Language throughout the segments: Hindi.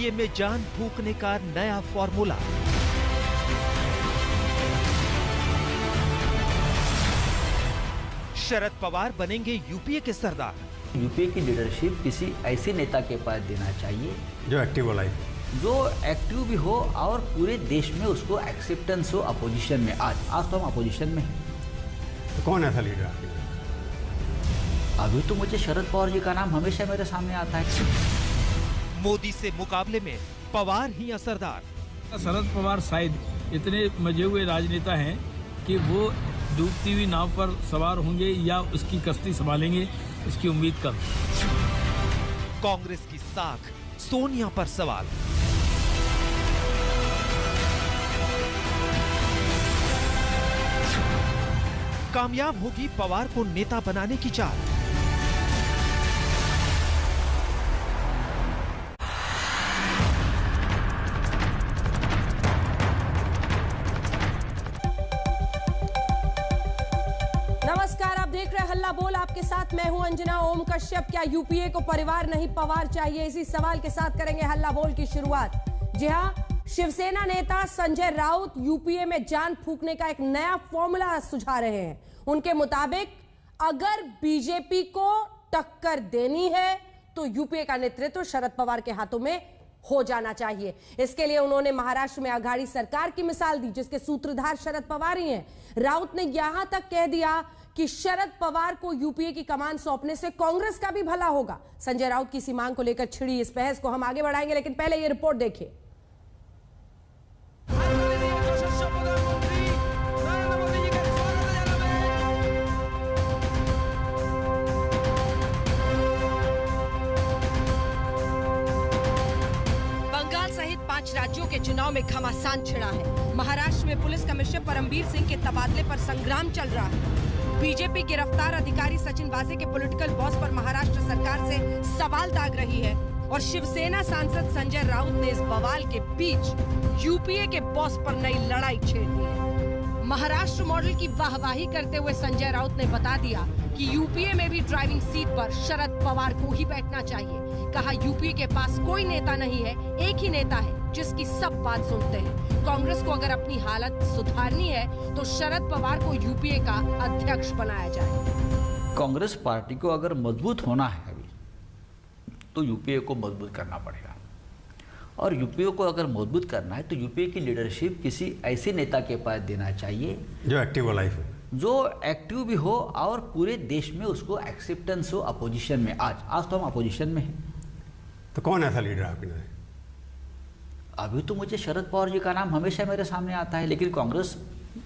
यूपीए में जान फूंकने का नया फॉर्मूला। शरद पवार बनेंगे यूपीए के सरदार। यूपीए की लीडरशिप किसी ऐसे नेता के पास देना चाहिए जो एक्टिव हो, जो एक्टिव भी हो और पूरे देश में उसको एक्सेप्टेंस हो अपोजिशन में। आज तो हम अपोजिशन में हैं। तो कौन ऐसा लीडर आपके? अभी तो मुझे शरद पवार जी का नाम हमेशा मेरे सामने आता है। मोदी से मुकाबले में पवार ही असरदार। शरद पवार शायद इतने मजे हुए राजनेता हैं कि वो डूबती हुई नाव पर सवार होंगे या उसकी कश्ती संभालेंगे, इसकी उम्मीद कर। कांग्रेस की साख सोनिया पर सवाल। कामयाब होगी पवार को नेता बनाने की चाल। नमस्कार, आप देख रहे हैं हल्ला बोल। आपके साथ मैं हूं अंजना ओम कश्यप। क्या यूपीए को परिवार नहीं पवार चाहिए? इसी सवाल के साथ करेंगे हल्ला बोल की शुरुआत। जी हां, शिवसेना नेता संजय राउत यूपीए में जान फूंकने का एक नया फॉर्मूला सुझा रहे हैं। उनके मुताबिक अगर बीजेपी को टक्कर देनी है तो यूपीए का नेतृत्व शरद पवार के हाथों में हो जाना चाहिए। इसके लिए उन्होंने महाराष्ट्र में अघाड़ी सरकार की मिसाल दी, जिसके सूत्रधार शरद पवार ही हैं। राउत ने यहां तक कह दिया कि शरद पवार को यूपीए की कमान सौंपने से कांग्रेस का भी भला होगा। संजय राउत की इसी मांग को लेकर छिड़ी इस बहस को हम आगे बढ़ाएंगे, लेकिन पहले यह रिपोर्ट देखिए। राज्यों के चुनाव में घमासान छिड़ा है। महाराष्ट्र में पुलिस कमिश्नर परमबीर सिंह के तबादले पर संग्राम चल रहा है। बीजेपी गिरफ्तार अधिकारी सचिन वाजे के पॉलिटिकल बॉस पर महाराष्ट्र सरकार से सवाल दाग रही है और शिवसेना सांसद संजय राउत ने इस बवाल के बीच यूपीए के बॉस पर नई लड़ाई छेड़ दी है। महाराष्ट्र मॉडल की वाहवाही करते हुए संजय राउत ने बता दिया कि यूपीए में भी ड्राइविंग सीट पर शरद पवार को ही बैठना चाहिए। कहा, यूपीए के पास कोई नेता नहीं है, एक ही नेता है जिसकी सब बात सुनते हैं। कांग्रेस को अगर अपनी हालत सुधारनी है तो शरद पवार को यूपीए का अध्यक्ष बनाया जाए। कांग्रेस पार्टी को अगर मजबूत होना है अभी तो यूपीए को मजबूत करना पड़ेगा, और यूपीए को अगर मजबूत करना है तो यूपीए की लीडरशिप किसी ऐसे नेता के पास देना चाहिए जो एक्टिव हो, जो एक्टिव भी हो और पूरे देश में उसको एक्सेप्टेंस हो अपोजिशन में। आज तो हम अपोजिशन में हैं। तो कौन ऐसा लीडर आपके? अभी तो मुझे शरद पवार जी का नाम हमेशा मेरे सामने आता है, लेकिन कांग्रेस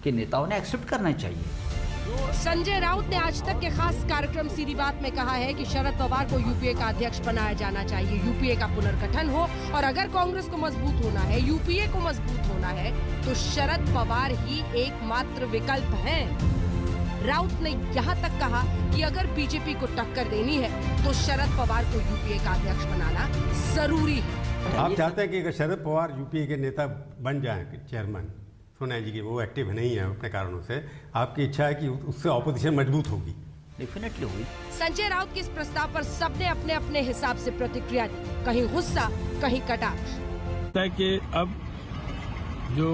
के नेताओं ने एक्सेप्ट करना चाहिए। संजय राउत ने आज तक के खास कार्यक्रम सीधी बात में कहा है कि शरद पवार को यूपीए का अध्यक्ष बनाया जाना चाहिए। यूपीए का पुनर्गठन हो और अगर कांग्रेस को मजबूत होना है, यूपीए को मजबूत होना है तो शरद पवार ही एकमात्र विकल्प है। राउत ने यहाँ तक कहा कि अगर बीजेपी को टक्कर देनी है तो शरद पवार को यूपीए का अध्यक्ष बनाना जरूरी है। आप चाहते हैं कि अगर शरद पवार यूपीए के नेता बन जाएं, चेयरमैन, सोनिया जी की वो एक्टिव नहीं है अपने कारणों से, आपकी इच्छा है कि उससे ऑपोजिशन मजबूत होगी? डेफिनेटली होगी। संजय राउत के इस प्रस्ताव पर सबने अपने अपने हिसाब से प्रतिक्रिया दी, कहीं गुस्सा, कहीं कटाक्ष। कि अब जो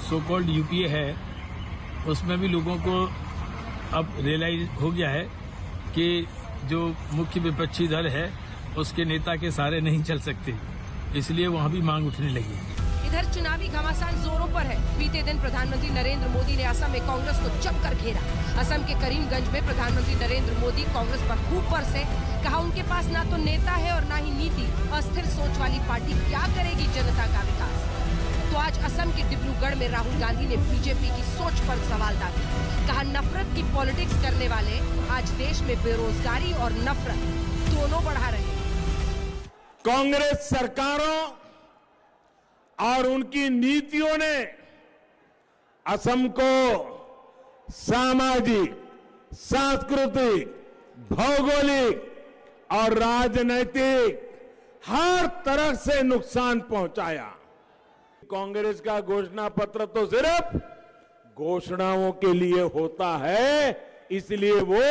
सो कॉल्ड यूपीए है उसमें भी लोगों को अब रियलाइज हो गया है कि जो मुख्य विपक्षी दल है उसके नेता के सहारे नहीं चल सकते, इसलिए वहाँ भी मांग उठने लगी। इधर चुनावी घमासान जोरों पर है। बीते दिन प्रधानमंत्री नरेंद्र मोदी ने असम में कांग्रेस को जमकर घेरा। असम के करीमगंज में प्रधानमंत्री नरेंद्र मोदी कांग्रेस पर खूब बरसे। कहा, उनके पास ना तो नेता है और ना ही नीति। अस्थिर सोच वाली पार्टी क्या करेगी जनता का विकास? तो आज असम के डिब्रूगढ़ में राहुल गांधी ने बीजेपी की सोच पर सवाल दागे। कहा, नफरत की पॉलिटिक्स करने वाले आज देश में बेरोजगारी और नफरत दोनों बढ़ा रहे हैं। कांग्रेस सरकारों और उनकी नीतियों ने असम को सामाजिक, सांस्कृतिक, भौगोलिक और राजनैतिक हर तरह से नुकसान पहुंचाया। कांग्रेस का घोषणा पत्र तो सिर्फ घोषणाओं के लिए होता है, इसलिए वो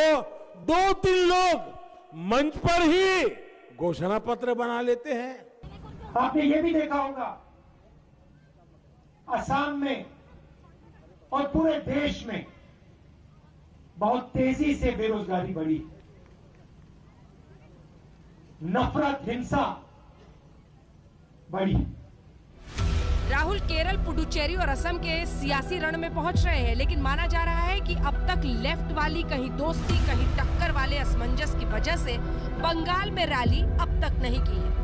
2-3 लोग मंच पर ही घोषणा पत्र बना लेते हैं। आपने ये भी देखा होगा असम में और पूरे देश में बहुत तेजी से बेरोजगारी बढ़ी, नफरत, हिंसा बढ़ी। राहुल केरल, पुडुचेरी और असम के सियासी रण में पहुंच रहे हैं, लेकिन माना जा रहा है कि अब तक लेफ्ट वाली कहीं दोस्ती कहीं टक्कर वाले असमंजस की वजह से बंगाल में रैली अब तक नहीं की है।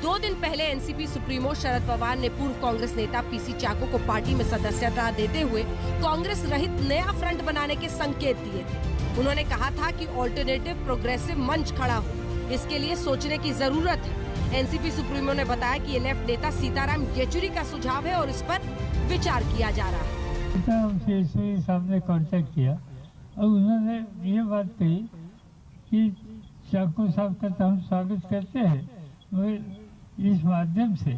2 दिन पहले एनसीपी सुप्रीमो शरद पवार ने पूर्व कांग्रेस नेता पीसी चाको को पार्टी में सदस्यता देते हुए कांग्रेस रहित नया फ्रंट बनाने के संकेत दिए थे। उन्होंने कहा था कि ऑल्टरनेटिव प्रोग्रेसिव मंच खड़ा हो, इसके लिए सोचने की जरूरत है। एनसीपी सुप्रीमो ने बताया कि ये लेफ्ट नेता सीताराम येचुरी का सुझाव है और इस पर विचार किया जा रहा है। सीताराम साहब ने कांटेक्ट किया और उन्होंने ये बात कही कि चाको साहब का तो हम स्वागत करते हैं, मगर इस माध्यम से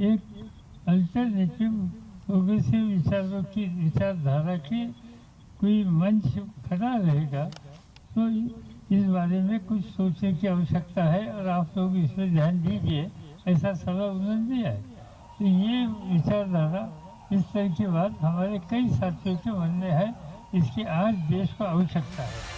एक अल्टरनेटिव प्रोग्रेसिव विचारधारा की कोई मंच खड़ा रहेगा, तो इस बारे में कुछ सोचने की आवश्यकता है और आप लोग इस पर ध्यान दीजिए, ऐसा सलाह उन्होंने दिया है। तो ये विचारधारा, इस तरह की बात हमारे कई साथियों के मन में है, इसकी आज देश को आवश्यकता है।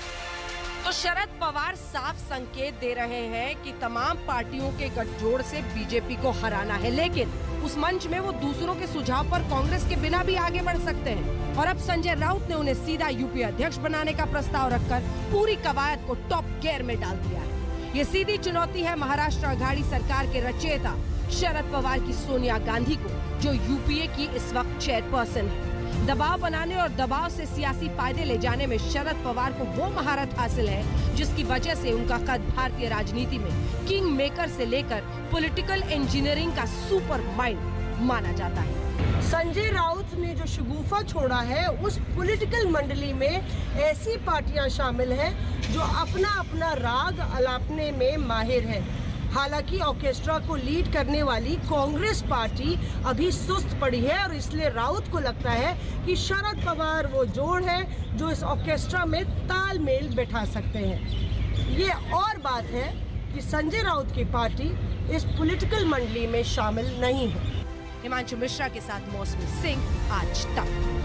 तो शरद पवार साफ संकेत दे रहे हैं कि तमाम पार्टियों के गठजोड़ से बीजेपी को हराना है, लेकिन उस मंच में वो दूसरों के सुझाव पर कांग्रेस के बिना भी आगे बढ़ सकते हैं। और अब संजय राउत ने उन्हें सीधा यूपी अध्यक्ष बनाने का प्रस्ताव रखकर पूरी कवायद को टॉप गियर में डाल दिया है। ये सीधी चुनौती है महाराष्ट्र अघाड़ी सरकार के रचयिता शरद पवार की सोनिया गांधी को, जो यूपीए की इस वक्त चेयरपर्सन है। दबाव बनाने और दबाव से सियासी फायदे ले जाने में शरद पवार को वो महारत हासिल है जिसकी वजह से उनका कद भारतीय राजनीति में किंग मेकर से लेकर पॉलिटिकल इंजीनियरिंग का सुपर माइंड माना जाता है। संजय राउत ने जो शगुफा छोड़ा है, उस पॉलिटिकल मंडली में ऐसी पार्टियां शामिल हैं जो अपना अपना राग अलापने में माहिर है। हालांकि ऑर्केस्ट्रा को लीड करने वाली कांग्रेस पार्टी अभी सुस्त पड़ी है और इसलिए राउत को लगता है कि शरद पवार वो जोड़ है जो इस ऑर्केस्ट्रा में तालमेल बैठा सकते हैं। ये और बात है कि संजय राउत की पार्टी इस पॉलिटिकल मंडली में शामिल नहीं है। हिमांशु मिश्रा के साथ मौसमी सिंह, आज तक।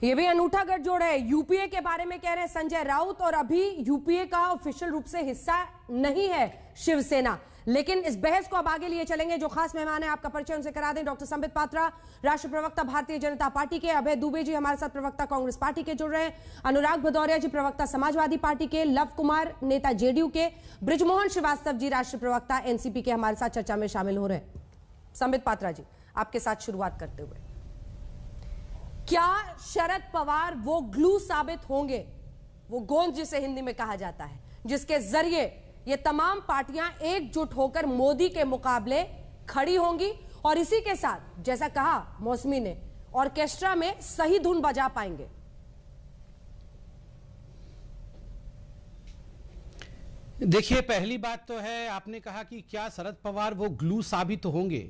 ये भी अनूठा गठजोड़ है। यूपीए के बारे में कह रहे हैं संजय राउत, और अभी यूपीए का ऑफिशियल रूप से हिस्सा नहीं है शिवसेना। लेकिन इस बहस को अब आगे लिए चलेंगे। जो खास मेहमान है आपका परिचय उनसे करा दें। डॉक्टर संबित पात्रा, राष्ट्रीय प्रवक्ता भारतीय जनता पार्टी के। अभय दुबे जी हमारे साथ प्रवक्ता कांग्रेस पार्टी के जुड़ रहे हैं। अनुराग भदौरिया जी प्रवक्ता समाजवादी पार्टी के। लव कुमार नेता जेडीयू के। बृजमोहन श्रीवास्तव जी राष्ट्रीय प्रवक्ता एनसीपी के हमारे साथ चर्चा में शामिल हो रहे हैं। संबित पात्रा जी, आपके साथ शुरुआत करते हुए, क्या शरद पवार वो ग्लू साबित होंगे, वो गोंद जिसे हिंदी में कहा जाता है, जिसके जरिए ये तमाम पार्टियां एकजुट होकर मोदी के मुकाबले खड़ी होंगी और इसी के साथ, जैसा कहा मौसमी ने, ऑर्केस्ट्रा में सही धुन बजा पाएंगे? देखिए, पहली बात तो है, आपने कहा कि क्या शरद पवार वो ग्लू साबित होंगे।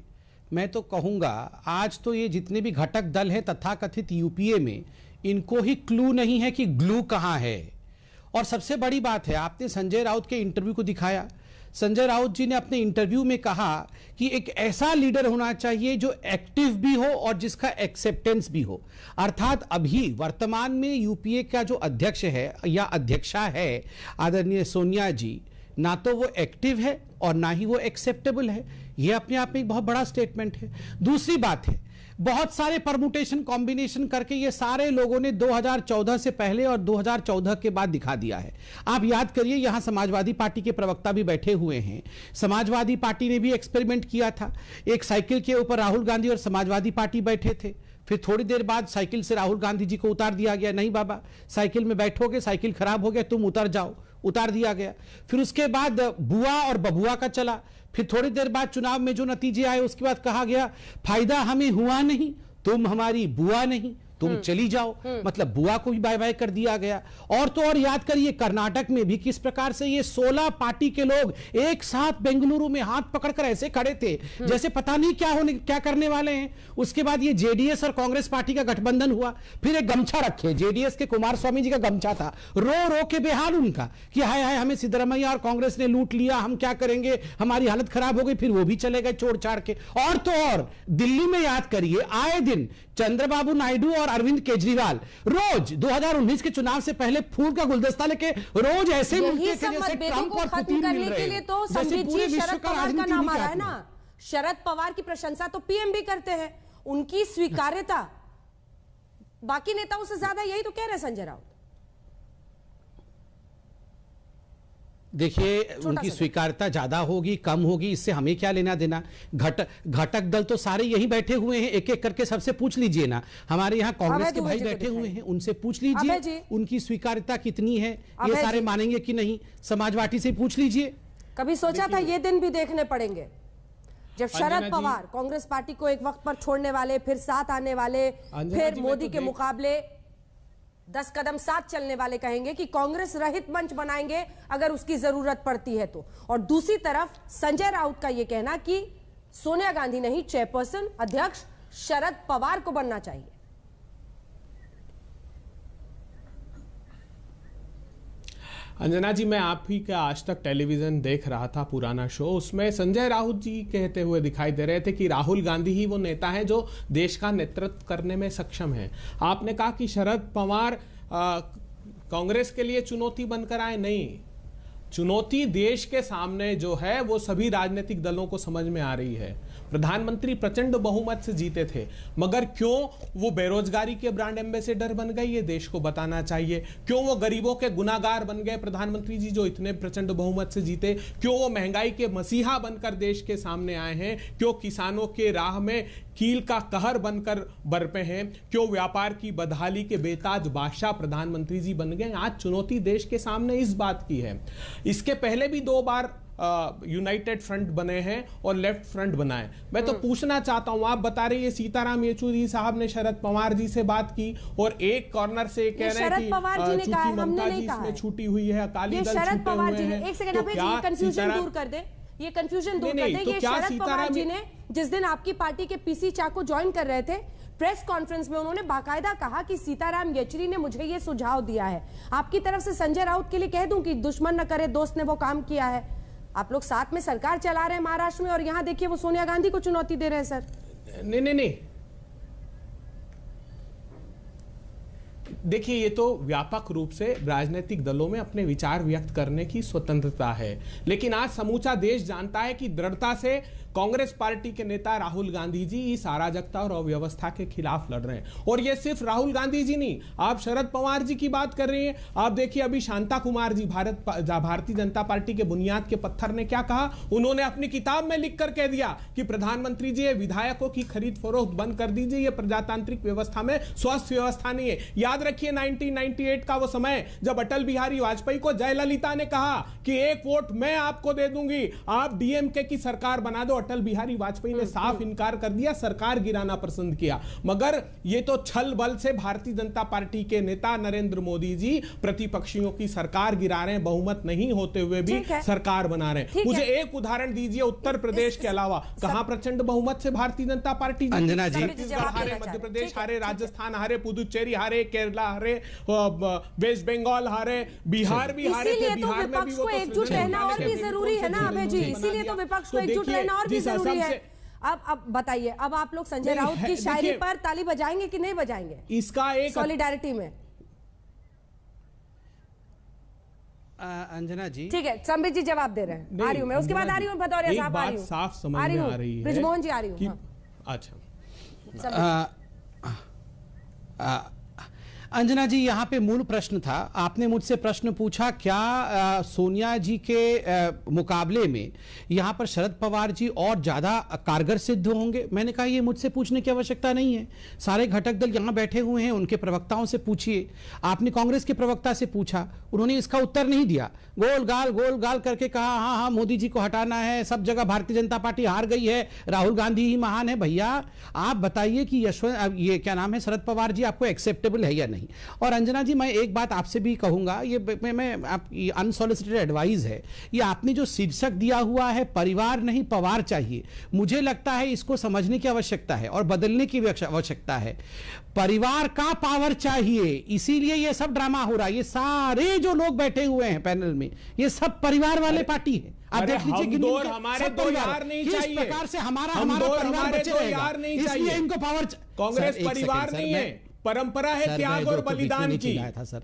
मैं तो कहूंगा आज तो ये जितने भी घटक दल हैं तथाकथित यूपीए में, इनको ही क्लू नहीं है कि ग्लू कहां है। और सबसे बड़ी बात है, आपने संजय राउत के इंटरव्यू को दिखाया। संजय राउत जी ने अपने इंटरव्यू में कहा कि एक ऐसा लीडर होना चाहिए जो एक्टिव भी हो और जिसका एक्सेप्टेंस भी हो। अर्थात अभी वर्तमान में यूपीए का जो अध्यक्ष है या अध्यक्षा है आदरणीय सोनिया जी, ना तो वो एक्टिव है और ना ही वो एक्सेप्टेबल है। ये अपने आप में एक बहुत बड़ा स्टेटमेंट है। दूसरी बात है, बहुत सारे परमुटेशन कॉम्बिनेशन करके ये सारे लोगों ने 2014 से पहले और 2014 के बाद दिखा दिया है। आप याद करिए, यहां समाजवादी पार्टी के प्रवक्ता भी बैठे हुए हैं। समाजवादी पार्टी ने भी एक्सपेरिमेंट किया था। एक साइकिल के ऊपर राहुल गांधी और समाजवादी पार्टी बैठे थे, फिर थोड़ी देर बाद साइकिल से राहुल गांधी जी को उतार दिया गया। नहीं बाबा, साइकिल में बैठोगे, साइकिल खराब हो गया, तुम उतर जाओ, उतार दिया गया। फिर उसके बाद बुआ और बबुआ का चला। फिर थोड़ी देर बाद चुनाव में जो नतीजे आए उसके बाद कहा गया फायदा हमें हुआ नहीं, तुम हमारी बुआ नहीं, तुम चली जाओ, मतलब बुआ को भी बाय बाय कर दिया गया। और तो और याद करिए कर्नाटक में भी किस प्रकार से ये 16 पार्टी के लोग एक साथ बेंगलुरु में हाथ पकड़कर ऐसे खड़े थे जैसे पता नहीं क्या करने वाले हैं। उसके बाद ये जेडीएस और कांग्रेस पार्टी का गठबंधन हुआ, फिर एक गमछा रखे, जेडीएस के कुमार स्वामी जी का गमछा था, रो रो के बेहाल उनका कि हाय हाय हमें सिद्धरामैया और कांग्रेस ने लूट लिया, हम क्या करेंगे, हमारी हालत खराब हो गई। फिर वो भी चले गए छोड़ छाड़ के। और तो और दिल्ली में याद करिए आए दिन चंद्रबाबू नायडू और अरविंद केजरीवाल रोज 2019 के चुनाव से पहले फूल का गुलदस्ता लेके रोज ऐसे मिलते थे जैसे ट्रंप और पुतिन मिल रहे हैं। के लिए तो संबित जी शरद पवार का नाम आ रहा है ना। शरद पवार की प्रशंसा तो पीएम भी करते हैं, उनकी स्वीकार्यता बाकी नेताओं से ज्यादा, यही तो कह रहे हैं संजय राउत। देखिए उनकी स्वीकार्यता ज्यादा होगी कम होगी इससे हमें क्या लेना देना। घटक दल तो सारे यही बैठे हुए हैं, एक एक करके सबसे पूछ लीजिए ना। हमारे यहाँ कांग्रेस के भाई बैठे हुए हैं, उनसे पूछ लीजिए उनकी स्वीकार्यता कितनी है, ये सारे मानेंगे कि नहीं। समाजवादी से पूछ लीजिए। कभी सोचा था ये दिन भी देखने पड़ेंगे जब शरद पवार कांग्रेस पार्टी को एक वक्त पर छोड़ने वाले, फिर साथ आने वाले, फिर मोदी के मुकाबले 10 कदम साथ चलने वाले कहेंगे कि कांग्रेस रहित मंच बनाएंगे अगर उसकी जरूरत पड़ती है तो। और दूसरी तरफ संजय राउत का यह कहना कि सोनिया गांधी नहीं, चेयरपर्सन अध्यक्ष शरद पवार को बनना चाहिए। अंजना जी, मैं आप ही का आज तक टेलीविजन देख रहा था, पुराना शो, उसमें संजय राउत जी कहते हुए दिखाई दे रहे थे कि राहुल गांधी ही वो नेता है जो देश का नेतृत्व करने में सक्षम है। आपने कहा कि शरद पवार कांग्रेस के लिए चुनौती बनकर आए। नहीं, चुनौती देश के सामने जो है वो सभी राजनीतिक दलों को समझ में आ रही है। प्रधानमंत्री प्रचंड बहुमत से जीते थे, मगर क्यों वो बेरोजगारी के ब्रांड एम्बेसडर बन गए ये देश को बताना चाहिए। क्यों वो गरीबों के गुनाहगार बन गए प्रधानमंत्री जी जो इतने प्रचंड बहुमत से जीते। क्यों वो महंगाई के मसीहा बनकर देश के सामने आए हैं। क्यों किसानों के राह में कील का कहर बनकर बरपे हैं। क्यों व्यापार की बदहाली के बेताज बादशाह प्रधानमंत्री जी बन गए। आज चुनौती देश के सामने इस बात की है। इसके पहले भी 2 बार यूनाइटेड फ्रंट बने हैं और लेफ्ट फ्रंट बनाए। मैं तो पूछना चाहता हूं, आप बता रहे हैं सीताराम येचुरी साहब ने शरद पवार जी से बात की और एक कॉर्नर से कह रहे हैं कि चूंकि ममता जी इसमें छूटी हुई है, अकाली दल छूटे हुए हैं। एक सेकंड आप ये कंफ्यूजन दूर कर दे, ये कंफ्यूजन दूर कर दे। ये शरद पवार जी ने जिस दिन आपकी पार्टी के पीसी चा को ज्वाइन कर रहे थे, प्रेस कॉन्फ्रेंस में उन्होंने बाकायदा कहा कि सीताराम येचुरी ने मुझे ये सुझाव दिया है। आपकी तरफ से संजय राउत के लिए कह दूं कि दुश्मन न करे दोस्त ने वो काम किया है। आप लोग साथ में सरकार चला रहे हैं महाराष्ट्र में और यहां देखिए वो सोनिया गांधी को चुनौती दे रहे हैं। सर नहीं, देखिए ये तो व्यापक रूप से राजनीतिक दलों में अपने विचार व्यक्त करने की स्वतंत्रता है, लेकिन आज समूचा देश जानता है कि दृढ़ता से कांग्रेस पार्टी के नेता राहुल गांधी जी इस अराजकता और अव्यवस्था के खिलाफ लड़ रहे हैं। और ये सिर्फ राहुल गांधी जी नहीं, आप शरद पवार जी की बात कर रही हैं। आप देखिए अभी शांता कुमार जी भारतीय जनता पार्टी के बुनियाद के पत्थर ने क्या कहा। उन्होंने अपनी किताब में लिखकर कह दिया कि प्रधानमंत्री जी विधायकों की खरीद फरोख्त बंद कर दीजिए, ये प्रजातांत्रिक व्यवस्था में स्वस्थ व्यवस्था नहीं है। याद रखिए 1998 का वो समय जब अटल बिहारी वाजपेयी को जयललिता ने कहा कि 1 वोट मैं आपको दे दूंगी, आप डीएमके की सरकार बना दो। अटल बिहारी वाजपेयी ने साफ इनकार कर दिया, सरकार गिराना पसंद किया। मगर ये तो छल बल से भारतीय जनता पार्टी के नेता नरेंद्र मोदी जी प्रतिपक्षियों की सरकार गिरा रहे हैं, बहुमत नहीं होते हुए भी सरकार बना रहे हैं। मुझे एक उदाहरण दीजिए उत्तर प्रदेश के अलावा कहां प्रचंड बहुमत से भारतीय जनता पार्टी। अंजना जी, छत्तीसगढ़ हारे, मध्य प्रदेश हारे, राजस्थान हारे, पुदुचेरी हारे, केरला हारे, वेस्ट बंगाल हारे, बिहार भी हारे थे। बिहार में भी वो एकजुट रहना और भी जरूरी है ना अभय जी, इसीलिए तो विपक्ष को एकजुट रहना और भी जरूरी है। अब बताइए, अब आप लोग संजय राउत की शायरी पर ताली बजाएंगे कि नहीं बजाएंगे इसका एक सॉलिडारिटी में? अंजना जी ठीक है, संबित जी जवाब दे रहे हैं। आ रही हूं मैं, उसके बाद आ रही हूं भदौरिया साहब, आ रही हूं, साफ समझ में आ रही है ब्रिजमोहन जी आ रही हूं। अच्छा अंजना जी, यहाँ पे मूल प्रश्न था, आपने मुझसे प्रश्न पूछा क्या सोनिया जी के मुकाबले में यहाँ पर शरद पवार जी और ज्यादा कारगर सिद्ध होंगे। मैंने कहा ये मुझसे पूछने की आवश्यकता नहीं है, सारे घटक दल यहाँ बैठे हुए हैं, उनके प्रवक्ताओं से पूछिए। आपने कांग्रेस के प्रवक्ता से पूछा, उन्होंने इसका उत्तर नहीं दिया, गोल गाल करके कहा हाँ हाँ मोदी जी को हटाना है, सब जगह भारतीय जनता पार्टी हार गई है, राहुल गांधी ही महान है। भैया आप बताइए कि ये क्या नाम है, शरद पवार जी आपको एक्सेप्टेबल है या नहीं। और अंजना जी, मैं एक बात आपसे भी कहूंगा, ये मैं आप अनसॉलिसिटेड एडवाइस है, ये आपने जो शीर्षक दिया हुआ है परिवार नहीं पवार चाहिए, मुझे लगता है इसको समझने की आवश्यकता है और बदलने की आवश्यकता है। परिवार का पावर चाहिए, इसीलिए ये सब ड्रामा हो रहा है। ये सारे जो लोग बैठे हुए हैं पैनल में, ये सब परिवार वाले पार्टी है। आप देख लीजिए, हमारे दो यार नहीं चाहिए, किस प्रकार से हमारा परिवार बचे रहेगा, इसलिए इनको पावर। कांग्रेस परिवार नहीं है, परंपरा है त्याग और बलिदान की। सर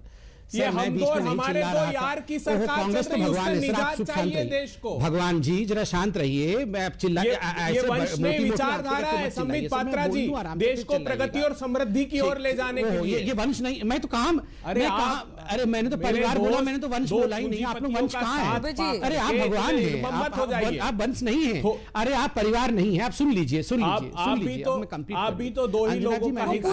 ये हम दो हमारे दो यार की सरकार कांग्रेस तो भगवान है सर, आप चाहिए देश को। भगवान जी जरा शांत रहिए, मैं चिल्ला ये वंश में विचारधारा है संबित पात्रा जी, देश को प्रगति और समृद्धि की ओर ले जाने के लिए। ये वंश नहीं, मैं तो कहा अरे मैंने तो परिवार बोला, मैंने तो वंश बोला ही नहीं। आप लोग वंश कहाँ है? अरे आप भगवान हैं, आप वंश नहीं है, अरे आप परिवार नहीं है। आप सुन लीजिए आप भी तो दो ही लोगों का प्लीज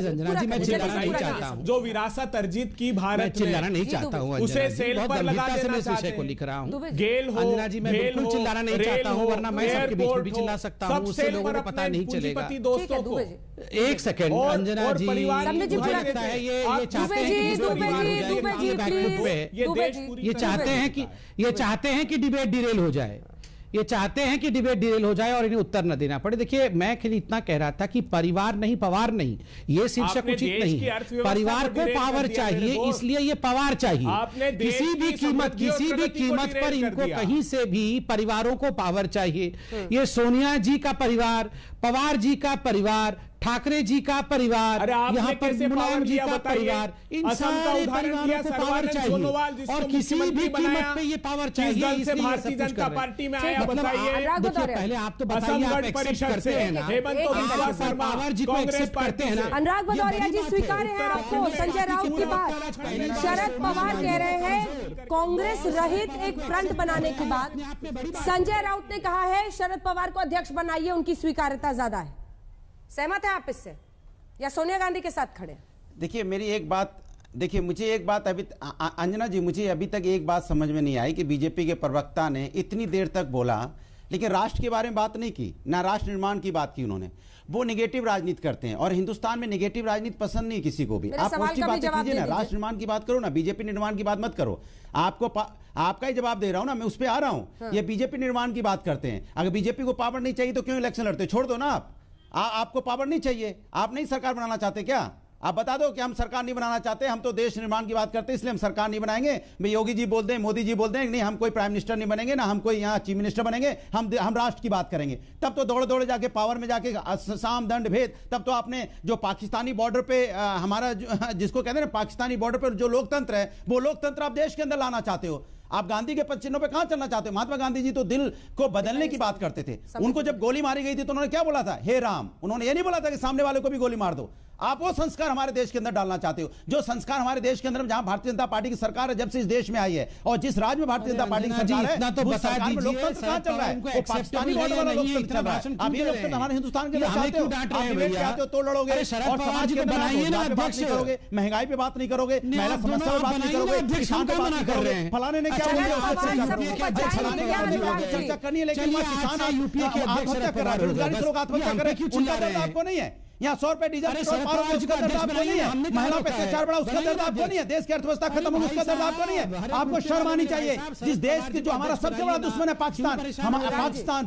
अंजना जी, मैं चिल्लाना नहीं चाहता हूँ। जो विरासत अर्जित की भारत चिल्लाना नहीं चाहता हूँ, उसे सेल पर लगा देना चाहते हैं। को लिख रहा हूँ गेल हो, अंजना जी, मैं बिल्कुल चिल्लाना नहीं चाहता हूँ, वरना मैं सबके बीच में भी चिल्ला सकता हूँ, उससे लोगों को पता नहीं चलेगा। दोस्तों को एक सेकंड अंजना जी, मुझे लगता है ये चाहते हैं कि डिबेट डिरेल हो जाए, ये चाहते हैं कि डिबेट डिरेल हो जाए और इन्हें उत्तर न देना पड़े। देखिए मैं खाली इतना कह रहा था कि परिवार नहीं पवार नहीं, ये शीर्षक उचित नहीं है। परिवार को पावर चाहिए, इसलिए ये पवार चाहिए। किसी भी कीमत पर इनको कहीं से भी परिवारों को पावर चाहिए। ये सोनिया जी का परिवार, पवार जी का परिवार, ठाकरे जी का परिवार, यहाँ पर मुलायम जी का परिवार, इन सारे परिवारों को पावर चाहिए और किसी भी कीमत पे ये पावर चाहिए। भारतीय जनता पार्टी में आया, बताइए। पहले आप तो बताइए, आप एक्सेप्ट करते हैं ना, पावर जी को एक्सेप्ट करते हैं ना। अनुराग भदौरिया जी, स्वीकार है आपको संजय राउत के बाद शरद पवार कह रहे हैं कांग्रेस रहित एक फ्रंट बनाने के बाद संजय राउत ने कहा है शरद पवार को अध्यक्ष बनाइए, उनकी स्वीकार्यता ज्यादा है। सहमत है आप इससे या सोनिया गांधी के साथ खड़े? देखिए मुझे एक बात अभी अंजना जी, मुझे अभी तक एक बात समझ में नहीं आई कि बीजेपी के प्रवक्ता ने इतनी देर तक बोला लेकिन राष्ट्र के बारे में बात नहीं की, ना राष्ट्र निर्माण की बात की उन्होंने। वो नेगेटिव राजनीति करते हैं और हिंदुस्तान में नेगेटिव राजनीति पसंद नहीं किसी को भी। आप पॉजिटिव बातें कीजिए ना, राष्ट्र निर्माण की बात करो ना, बीजेपी निर्माण की बात मत करो। आपका ही जवाब दे रहा हूं ना, मैं उस पर आ रहा हूं। ये बीजेपी निर्माण की बात करते हैं। अगर बीजेपी को पावर नहीं चाहिए तो क्यों इलेक्शन लड़ते? छोड़ दो ना। आपको पावर नहीं चाहिए, आप नहीं सरकार बनाना चाहते क्या? आप बता दो कि हम सरकार नहीं बनाना चाहते, हम तो देश निर्माण की बात करते हैं इसलिए हम सरकार नहीं बनाएंगे। भाई योगी जी बोलते हैं, मोदी जी बोलते हैं नहीं हम कोई प्राइम मिनिस्टर नहीं बनेंगे, ना हम कोई यहाँ चीफ मिनिस्टर बनेंगे, हम राष्ट्र की बात करेंगे। तब तो दौड़ दौड़ जाके पावर में जाके साम दंड भेद। तब तो आपने जो पाकिस्तानी बॉर्डर पे हमारा जिसको कहते हैं ना पाकिस्तानी बॉर्डर पर जो लोकतंत्र है, वो लोकतंत्र आप देश के अंदर लाना चाहते हो। आप गांधी के चिन्हों पे कहां चलना चाहते हो? महात्मा गांधी जी तो दिल को बदलने की बात करते थे। उनको जब गोली मारी गई थी तो उन्होंने क्या बोला था? हे राम। उन्होंने ये नहीं बोला था कि सामने वाले को भी गोली मार दो। आप वो संस्कार हमारे देश के अंदर डालना चाहते हो, जो संस्कार हमारे देश के अंदर, जहां भारतीय जनता पार्टी की सरकार है जब से इस देश में आई है और जिस राज्य में भारतीय जनता पार्टी की सरकार है, तो उस सरकार में लोकतंत्र कहां चल रहा है? वो पाकिस्तानी बॉर्डर वाला लोकतंत्र चल रहा है। आप ये लोकतंत्र हमारे हिंदुस्तान के लिए चाहते हो, चाहते हो तो लड़ोगे और समाज के अंदर बात नहीं करोगे, महंगाई पे बात नहीं करोगे, महिला समस्या पे बात नहीं करोगे, किसान पे बात नहीं करोगे। फलाने ने क्या चर्चा करनी है, लेकिन किसान आत्महत्या कर रहा है, बेरोजगारी से लोग आत्महत्या कर रहे हैं, उनका दर्द आपको नहीं है। यहाँ 100 रुपए डीजल उसका दर्द आपको नहीं है, महिला पे अत्याचार बढ़ा उसका दर्द आपको नहीं है, देश की अर्थव्यवस्था खत्म हो उसका दर्द आपको नहीं है। आपको शर्म आनी चाहिए। जिस देश की जो हमारा सबसे बड़ा दुश्मन है पाकिस्तान,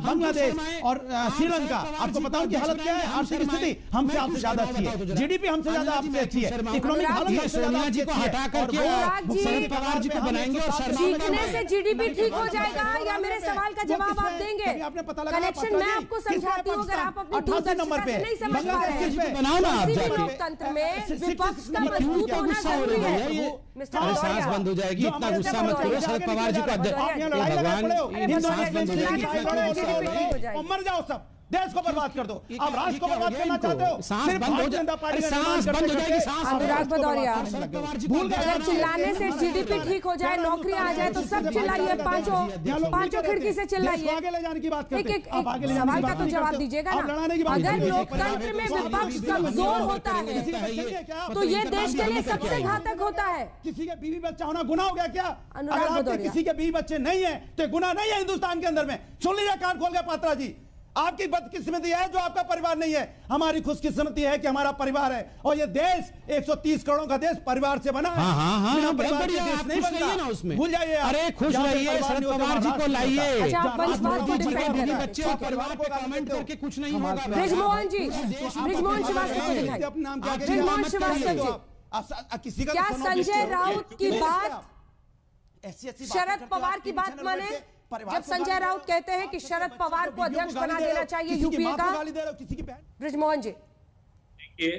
बांग्लादेश और श्रीलंका, आपको बताऊं कि हालत क्या है? आर्थिक स्थिति हमसे आपसे ज्यादा अच्छी है, जीडीपी हमसे ज्यादा आपसे अच्छी है, इकोनॉमिक हालत सोनिया जी को हटा करके शरद पवार जी को बनाएंगे और जीतने से जीडीपी ठीक हो जाएगा या मेरे सवाल का जवाब आप देंगे? कनेक्शन मैं आपको समझाती हूँ, अगर आप अपनी 88 नंबर पे नहीं समझ पा रहे बनाओ ना आप जाके। लोकतंत्र में विपक्ष का मजबूत होना जरूरी है। अरे सांस बंद हो जाएगी, इतना गुस्सा मत करो। शरद पवार जी को भगवान, सांस बंद हो जाएगी, मर जाओ सब। देश को बर्बाद कर दो। आप राष्ट्र को बर्बाद करना चाहते हो, सिर्फ भारतीय जनता पार्टी का निर्माण करते करते। अनुराग भदौरिया, अगर चिल्लाने से जीडीपी ठीक हो जाए, नौकरी आ जाए तो सब चिल्लाइए, पांचों खिड़की से चिल्लाइए। आगे ले जाने की बात करते हैं। एक सवाल का तो जवाब दीजिएगा ना। अगर लोकतंत्र में विपक्ष कमजोर होता है तो ये देश के लिए सबसे घातक होता है। किसी के बीवी बच्चा होना गुनाह हो गया क्या? अनुराग अगर आपके भदौरिया, किसी के बीवी बच्चे नहीं है तो गुनाह नहीं है हिंदुस्तान के अंदर में। सुन लीजिए कान खोल के पात्रा जी, आपकी बदकिस्मती है जो आपका परिवार नहीं है, हमारी खुशकिस्मती है कि हमारा परिवार है। और ये देश 130 करोड़ का देश परिवार से बना है। हाँ, परिवार के देश नहीं बनता, उसमें भूल जाइए। अरे खुश रहिए, शरद पवार जी को लाइए। बच्चे और परिवार पे कमेंट करके कुछ नहीं होगा। ब्रिजमोहन जी, ब्रिजमोहन श्रीवास्तव को दिखाइए। ब्रिजमोहन श्रीवास्तव जी, किसी का क्या संजय राउत की बात ऐसी शरद पवार की बात माने? जब संजय राउत कहते हैं कि शरद पवार को अध्यक्ष बना देना चाहिए यूपीए का। ब्रिजमोहन जी, देखिए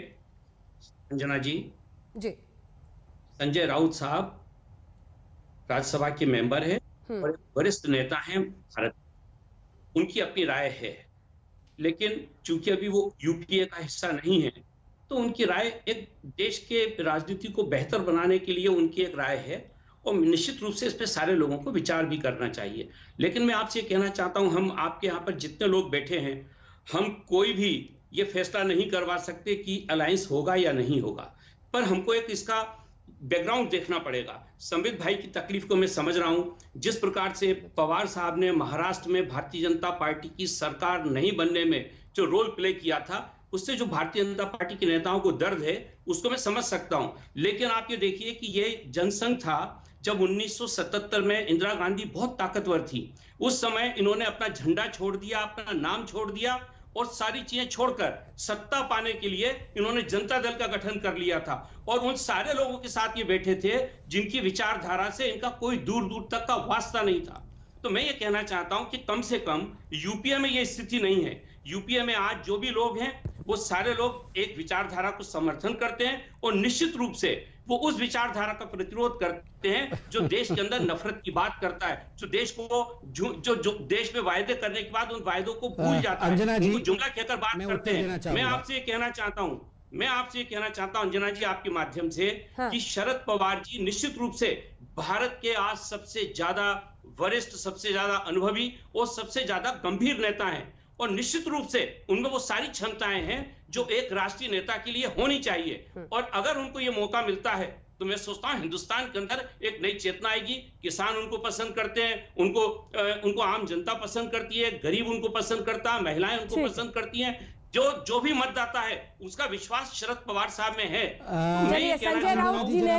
अंजना जी, संजय राउत साहब राज्यसभा के मेंबर है और वरिष्ठ नेता हैं भारत, उनकी अपनी राय है। लेकिन चूंकि अभी वो यूपीए का हिस्सा नहीं है तो उनकी राय एक देश के राजनीति को बेहतर बनाने के लिए उनकी एक राय है और निश्चित रूप से इस पे सारे लोगों को विचार भी करना चाहिए। लेकिन मैं आपसे कहना चाहता हूं, हम आपके यहाँ पर जितने लोग बैठे हैं, हम कोई भी ये फैसला नहीं करवा सकते कि अलायंस होगा या नहीं होगा, पर हमको एक इसका बैकग्राउंड देखना पड़ेगा। संबित भाई की तकलीफ को मैं समझ रहा हूं। जिस प्रकार से पवार साहब ने महाराष्ट्र में भारतीय जनता पार्टी की सरकार नहीं बनने में जो रोल प्ले किया था, उससे जो भारतीय जनता पार्टी के नेताओं को दर्द है उसको मैं समझ सकता हूं। लेकिन आप ये देखिए कि ये जनसंघ था जब 1977 में इंदिरा गांधी बहुत ताकतवर थी। उस समय इन्होंने अपना झंडा छोड़ दिया, अपना नाम छोड़ दिया और सारी चीजें छोड़कर सत्ता पाने के लिए इन्होंने जनता दल का गठन कर लिया था। और उन सारे लोगों के साथ ये बैठे थे जिनकी विचारधारा से इनका कोई दूर दूर तक का वास्ता नहीं था। तो मैं ये कहना चाहता हूं कि कम से कम यूपीए में ये स्थिति नहीं है। यूपीए में आज जो भी लोग हैं वो सारे लोग एक विचारधारा को समर्थन करते हैं और निश्चित रूप से वो उस विचारधारा का प्रतिरोध करते हैं जो देश के अंदर नफरत की बात करता है, जो देश को जो देश में वायदे करने के बाद उन वायदों को भूल जाता है, उनको जुमला कहकर बात करते हैं। मैं आपसे ये कहना चाहता हूं अंजना जी आपके माध्यम से कि शरद पवार जी निश्चित रूप से भारत के आज सबसे ज्यादा वरिष्ठ, सबसे ज्यादा अनुभवी और सबसे ज्यादा गंभीर नेता हैं और निश्चित रूप से उनमें वो सारी क्षमताएं हैं जो एक राष्ट्रीय नेता के लिए होनी चाहिए। और अगर उनको ये मौका मिलता है तो मैं सोचता हूं हिंदुस्तान के अंदर एक नई चेतना आएगी। किसान उनको पसंद करते हैं, उनको आम जनता पसंद करती है, गरीब उनको पसंद करता है, महिलाएं उनको पसंद करती हैं। जो भी मतदाता है उसका विश्वास शरद पवार साहब में है। संजय राउत जी ने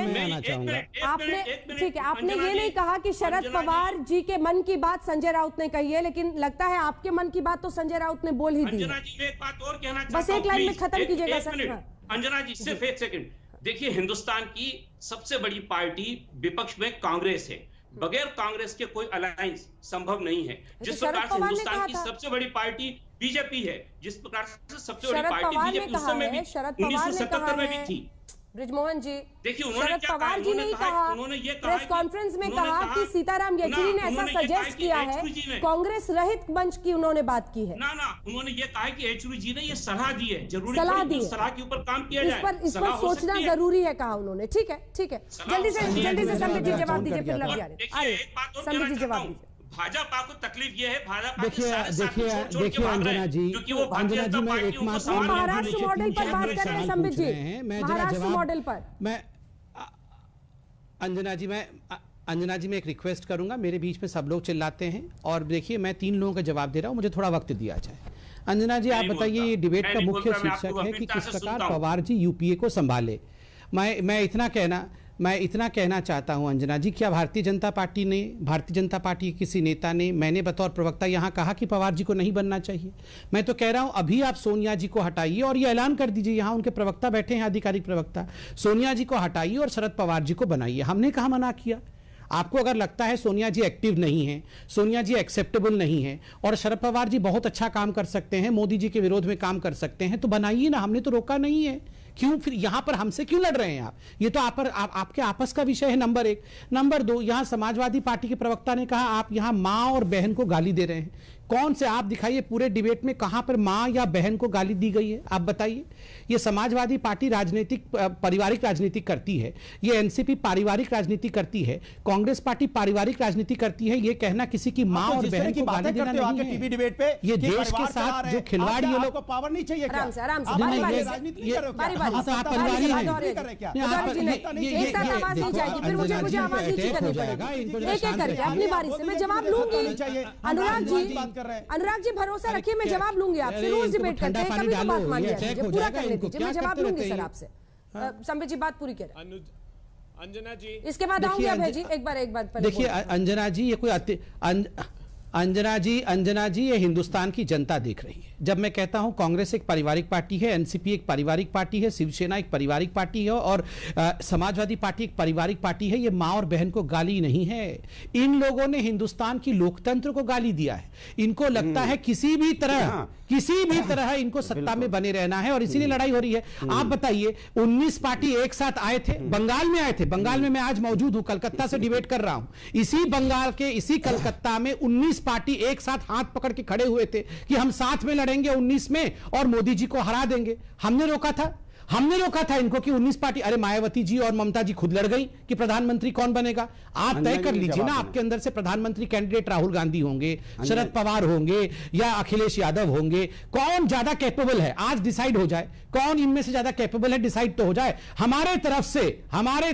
आपने ये नहीं कहा कि शरद पवार जी के मन की बात संजय राउत ने कही है, लेकिन लगता है आपके मन की बात तो संजय राउत ने बोल ही दी। अंजना जी एक बात और कहना बस एक लाइन में खत्म कीजिएगा सर। अंजना जी सिर्फ एक सेकंड, देखिए हिंदुस्तान की सबसे बड़ी पार्टी विपक्ष में कांग्रेस है। बगैर कांग्रेस के कोई अलायंस संभव नहीं है। जिस प्रकार से हिंदुस्तान की सबसे बड़ी पार्टी बीजेपी है, जिस प्रकार से सबसे बड़ी पार्टी बीजेपी उस समय भी 1977 में भी थी। ब्रिजमोहन जी, देखिए शरद पवार जी ने ही कहा, प्रेस कॉन्फ्रेंस में कहा कि सीताराम येचुरी ने ऐसा सजेस्ट किया है, कांग्रेस रहित मंच की उन्होंने बात की है। उन्होंने ये कहा कि येचुरी जी ने ये सलाह दी है, जरूरी सलाह के ऊपर काम किया जाए, इस पर सोचना जरूरी है कहा उन्होंने। ठीक है जल्दी से संबित जी जवाब दीजिए, फिर लग जा रहे। संबित जी जवाब दीजिए। भाजपा को तकलीफ ये है, भाजपा देखिए अंजना जी, मैं एकमात्र महाराष्ट्र मॉडल पर बात कर रहे हैं संबित जी, महाराष्ट्र मॉडल पर। मैं अंजना जी मैं एक रिक्वेस्ट करूंगा, मेरे बीच में सब लोग चिल्लाते हैं और देखिए मैं 3 लोगों का जवाब दे रहा हूं, मुझे थोड़ा वक्त दिया जाए। अंजना जी आप बताइए, ये डिबेट का मुख्य शीर्षक है कि किस प्रकार पवार जी यूपीए को संभाले। मैं इतना कहना चाहता हूं अंजना जी, क्या भारतीय जनता पार्टी के किसी नेता ने, मैंने बतौर प्रवक्ता यहां कहा कि पवार जी को नहीं बनना चाहिए? मैं तो कह रहा हूं अभी आप सोनिया जी को हटाइए और ये ऐलान कर दीजिए, यहां उनके प्रवक्ता बैठे हैं, आधिकारिक प्रवक्ता, सोनिया जी को हटाइए और शरद पवार जी को बनाइए। हमने कहा मना किया? आपको अगर लगता है सोनिया जी एक्टिव नहीं है, सोनिया जी एक्सेप्टेबल नहीं है और शरद पवार जी बहुत अच्छा काम कर सकते हैं, मोदी जी के विरोध में काम कर सकते हैं, तो बनाइए ना, हमने तो रोका नहीं है। क्यों फिर यहां पर हमसे क्यों लड़ रहे हैं आप? ये तो आपके आपस का विषय है, नंबर 1। नंबर 2, यहां समाजवादी पार्टी के प्रवक्ता ने कहा आप यहां मां और बहन को गाली दे रहे हैं। कौन से आप दिखाइए पूरे डिबेट में कहां पर मां या बहन को गाली दी गई है, आप बताइए। ये समाजवादी पार्टी राजनीतिक पारिवारिक राजनीति करती है, ये एनसीपी पारिवारिक राजनीति करती है, कांग्रेस पार्टी पारिवारिक राजनीति करती है। ये कहना किसी की मां और बहन को गाली देना नहीं है। टीवी डिबेट पे ये देश के साथ जो खिलवाड़ ये लोग पावर नहीं चाहिए, आराम से आप अपनी बारी से मैं जवाब लूंगी। अनुराग जी भरोसा रखिए, मैं जवाब लूंगी आपसे। रोज डिबेट करते हैं, कभी तो बात मान लीजिए, पूरा करने दीजिए, मैं जवाब लूंगी सर आपसे। संबित जी बात पूरी करें। अंजना जी इसके बाद आऊंगी अभय जी, एक बार देखिए अंजना जी, ये कोई अंजना जी ये हिंदुस्तान की जनता देख रही है। जब मैं कहता हूं कांग्रेस एक पारिवारिक पार्टी है, एनसीपी एक पारिवारिक पार्टी है, शिवसेना एक पारिवारिक पार्टी है और समाजवादी पार्टी एक पारिवारिक पार्टी है, ये मां और बहन को गाली नहीं है। इन लोगों ने हिंदुस्तान की लोकतंत्र को गाली दिया है। इनको लगता है किसी भी तरह इनको सत्ता में बने रहना है और इसीलिए लड़ाई हो रही है। आप बताइए 19 पार्टी एक साथ आए थे, बंगाल में आए थे, बंगाल में मैं आज मौजूद हूं, कलकत्ता से डिबेट कर रहा हूं। इसी बंगाल के इसी कलकत्ता में 19 पार्टी एक साथ हाथ पकड़ के खड़े हुए थे कि हम साथ में लड़ेंगे 19 में और मोदी जी को हरा देंगे। हमने रोका था इनको कि 19 पार्टी, अरे मायावती जी और ममता जी खुद लड़ गई कि प्रधानमंत्री कौन बनेगा। आप तय कर लीजिए ना, आपके अंदर से प्रधानमंत्री कैंडिडेट राहुल गांधी होंगे, शरद पवार होंगे या अखिलेश यादव होंगे, कौन ज्यादा कैपेबल है आज डिसाइड हो जाए, कौन इनमें से ज्यादा कैपेबल है डिसाइड तो हो जाए। हमारे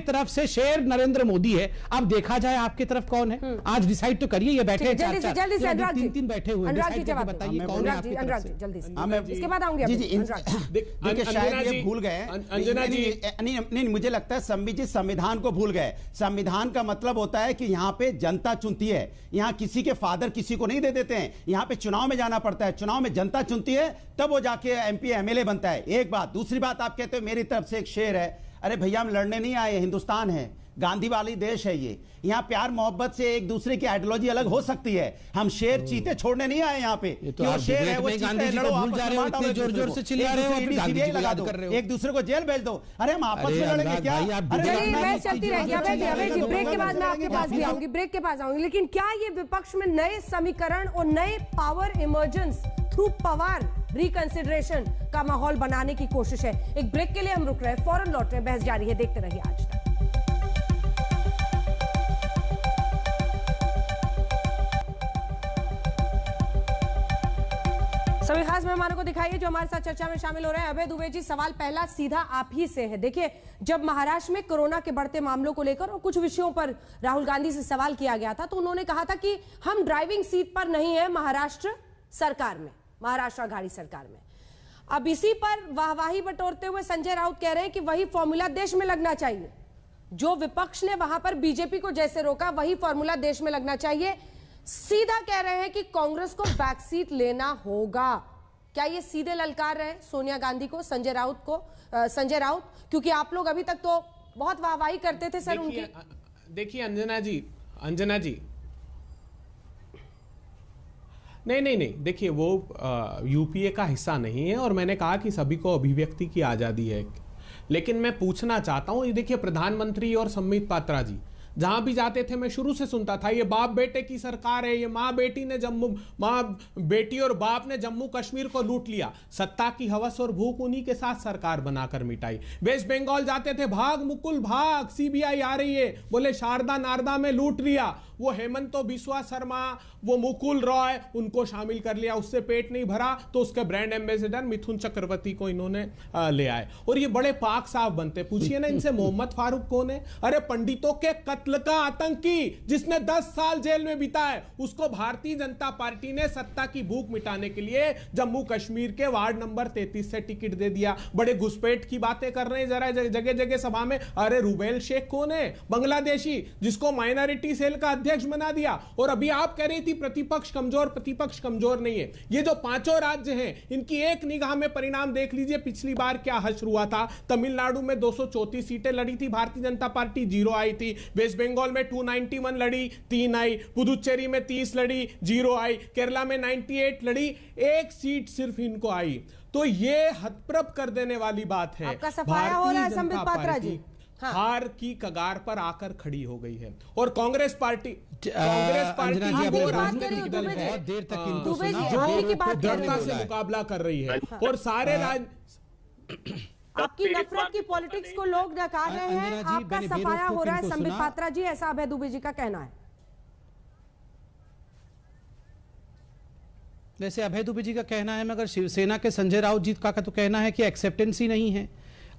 तरफ से शेर नरेंद्र मोदी है, अब देखा जाए आपकी तरफ कौन है, आज डिसाइड तो करिए। ये बैठे हैं जल्दी से अनुराग जी, तीन बैठे हुए, अनुराग जी जवाब बताइए कौन है आपकी तरफ से। जल्दी से इसके बाद आऊंगी शायद ये भूल गए अंजना जी। नहीं, मुझे लगता है संबित जी संविधान को भूल गए। संविधान का मतलब होता है कि यहाँ पे जनता चुनती है, यहाँ किसी के फादर किसी को नहीं दे देते हैं, यहाँ पे चुनाव में जाना पड़ता है, चुनाव में जनता चुनती है, तब वो जाके एमपी एमएलए बनता है। एक बात। दूसरी बात, आप कहते हो मेरी तरफ से एक शेर है, अरे भैया हम लड़ने नहीं आए, हिंदुस्तान है, गांधी वाली देश है ये, यहाँ प्यार मोहब्बत से एक दूसरे की आइडियोलॉजी अलग हो सकती है, हम शेर चीते छोड़ने नहीं आए यहाँ पे। तो शेर है वो चीते लड़ो, आपस में जोर से चिल्ला रहे हो, लगा दो, एक दूसरे को जेल भेज दो। अरे हम आपस में लड़ेंगे क्या? चलती रहेगी। ब्रेक के बाद मैं आपके पास भी आऊंगी, ब्रेक के पास आऊंगी। लेकिन क्या ये विपक्ष में नए समीकरण और नए power emergence through Pawar reconsideration का माहौल बनाने की कोशिश है? एक ब्रेक के लिए हम रुक रहे हैं, फौरन लौट रहे हैं, बहस जारी है, देखते रहिए आज तक। सभी खास मेहमानों को दिखाइए जो हमारे साथ चर्चा में शामिल हो रहे हैं। अभय दुबे जी, सवाल पहला सीधा आप ही से है। देखिए, जब महाराष्ट्र में कोरोना के बढ़ते मामलों को लेकर और कुछ विषयों पर राहुल गांधी से सवाल किया गया था, तो उन्होंने कहा था कि हम ड्राइविंग सीट पर नहीं है महाराष्ट्र सरकार में, महाराष्ट्र आघाड़ी सरकार में। अब इसी पर वाहवाही बटोरते हुए संजय राउत कह रहे हैं कि वही फॉर्मूला देश में लगना चाहिए, जो विपक्ष ने वहां पर बीजेपी को जैसे रोका वही फॉर्मूला देश में लगना चाहिए। सीधा कह रहे हैं कि कांग्रेस को बैकसीट लेना होगा। क्या ये सीधे ललकार रहे सोनिया गांधी को, संजय राउत, क्योंकि आप लोग अभी तक तो बहुत वाहवाही करते थे सर उनकी। देखिए अंजना जी नहीं, देखिए वो यूपीए का हिस्सा नहीं है और मैंने कहा कि सभी को अभिव्यक्ति की आजादी है। लेकिन मैं पूछना चाहता हूं, ये देखिए प्रधानमंत्री और संबित पात्रा जी जहां भी जाते थे मैं शुरू से सुनता था ये बाप बेटे की सरकार है, ये माँ बेटी और बाप ने जम्मू कश्मीर को लूट लिया, सत्ता की हवस और भूख उन्हीं के साथ सरकार बनाकर मिटाई। वेस्ट बंगाल जाते थे, भाग मुकुल भाग, सीबीआई आ रही है, बोले शारदा नारदा में लूट लिया, वो हेमंतो बिस्वा शर्मा, वो मुकुल रॉय, उनको शामिल कर लिया, उससे पेट नहीं भरा तो उसके ब्रांड एम्बेसडर मिथुन चक्रवर्ती को इन्होंने ले आए और ये बड़े पाक साफ बनते। पूछिए ना इनसे मोहम्मद फारूक कौन है? अरे पंडितों के कत्ल का आतंकी जिसने 10 साल जेल में बिताए, उसको भारतीय जनता पार्टी ने सत्ता की भूख मिटाने के लिए जम्मू कश्मीर के वार्ड नंबर 33 से टिकट दे दिया। बड़े घुसपैठ की बातें कर रहे हैं जरा जगह जगह सभा में। अरे रुबेल शेख कौन है? बांग्लादेशी, जिसको माइनॉरिटी सेल का अध्यक्ष बना दिया। और अभी आप कह रही थी प्रतिपक्ष कमजोर नहीं है। ये जो 5 राज्य हैं इनकी एक निगाह में परिणाम देख लीजिए। पिछली बार क्या हश्र हुआ था? तमिलनाडु में 234 सीटें लड़ी थी भारतीय जनता पार्टी, 0 आई थी। वेस्ट बंगाल में 291 लड़ी, 3 आई। पुदुचेरी में 30 लड़ी, 0 आई। केरला में 98 लड़ी, 1 सीट सिर्फ इनको आई। तो ये हतप्रभ कर देने वाली बात है। आपका सफाया हो रहा है संबित पात्रा जी। हार की कगार पर आकर खड़ी हो गई है और कांग्रेस पार्टी बहुत देर तक इनको सुना, दृढ़ता से मुकाबला कर रही है और सारे आपकी नफरत की पॉलिटिक्स को लोग नकार रहे हैं, आपका सफाया हो रहा है। संबित पात्रा जी, ऐसा अभय दुबे जी का कहना है। वैसे अभय दुबे जी का कहना है, मगर शिवसेना के संजय राउत जी का तो कहना है कि एक्सेप्टेंस ही नहीं है